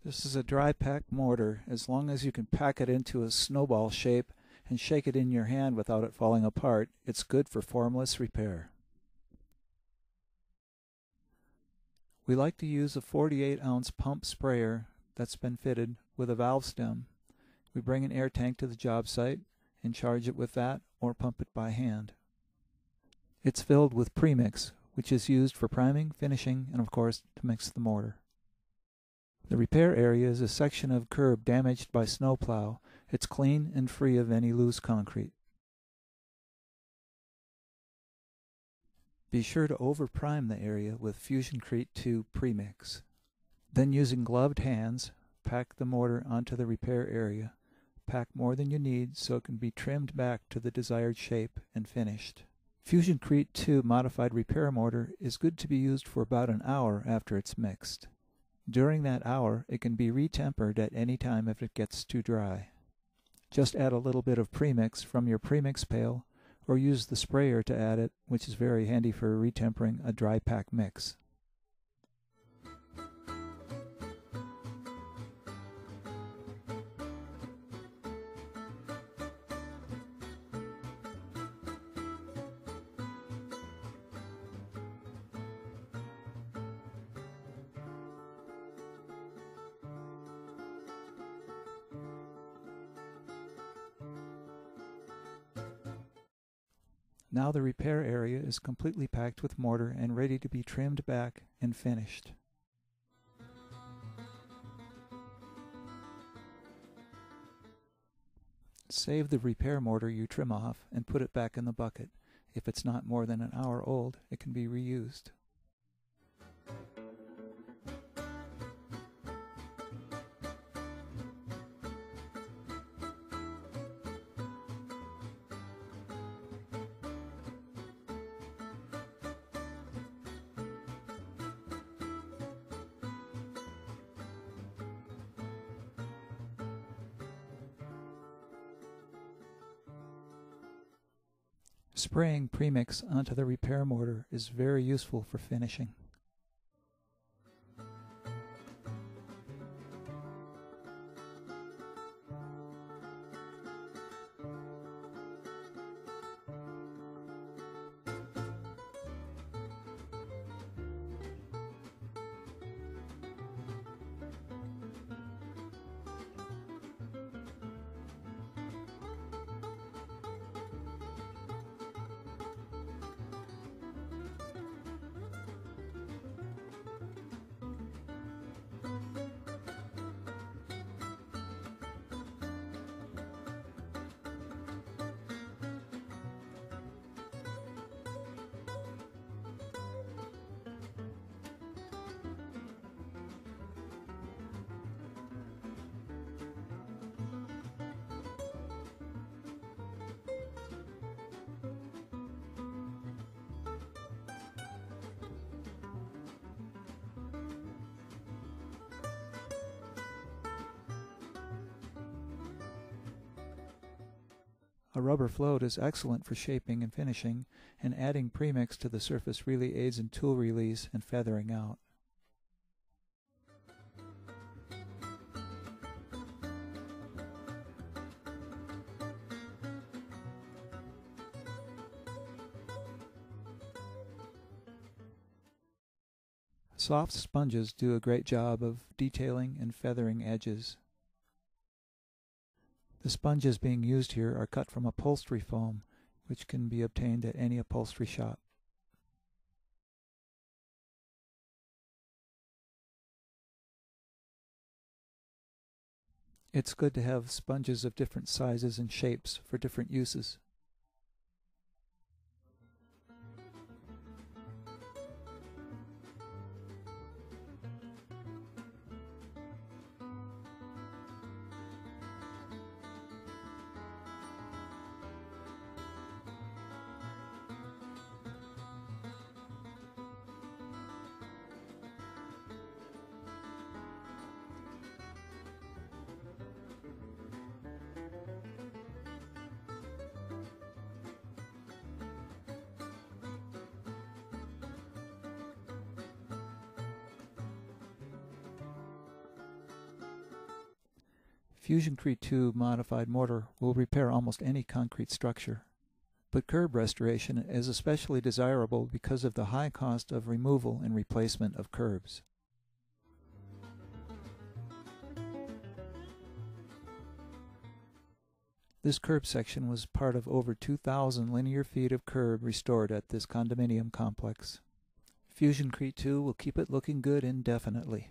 This is a dry pack mortar. As long as you can pack it into a snowball shape and shake it in your hand without it falling apart, it's good for formless repair. We like to use a 48-ounce pump sprayer that's been fitted with a valve stem. We bring an air tank to the job site and charge it with that or pump it by hand. It's filled with premix, which is used for priming, finishing, and of course to mix the mortar. The repair area is a section of curb damaged by snowplow. It's clean and free of any loose concrete. Be sure to over-prime the area with Fusion-Crete 2 premix. Then using gloved hands, pack the mortar onto the repair area. Pack more than you need so it can be trimmed back to the desired shape and finished. Fusion-Crete 2 modified repair mortar is good to be used for about an hour after it's mixed. During that hour, it can be retempered at any time if it gets too dry. Just add a little bit of premix from your premix pail, or use the sprayer to add it, which is very handy for retempering a dry pack mix. Now the repair area is completely packed with mortar and ready to be trimmed back and finished. Save the repair mortar you trim off and put it back in the bucket. If it's not more than an hour old, it can be reused. Spraying premix onto the repair mortar is very useful for finishing. A rubber float is excellent for shaping and finishing, and adding premix to the surface really aids in tool release and feathering out. Soft sponges do a great job of detailing and feathering edges. The sponges being used here are cut from upholstery foam, which can be obtained at any upholstery shop. It's good to have sponges of different sizes and shapes for different uses. Fusion-Crete 2 modified mortar will repair almost any concrete structure. But curb restoration is especially desirable because of the high cost of removal and replacement of curbs. This curb section was part of over 2,000 linear feet of curb restored at this condominium complex. Fusion-Crete 2 will keep it looking good indefinitely.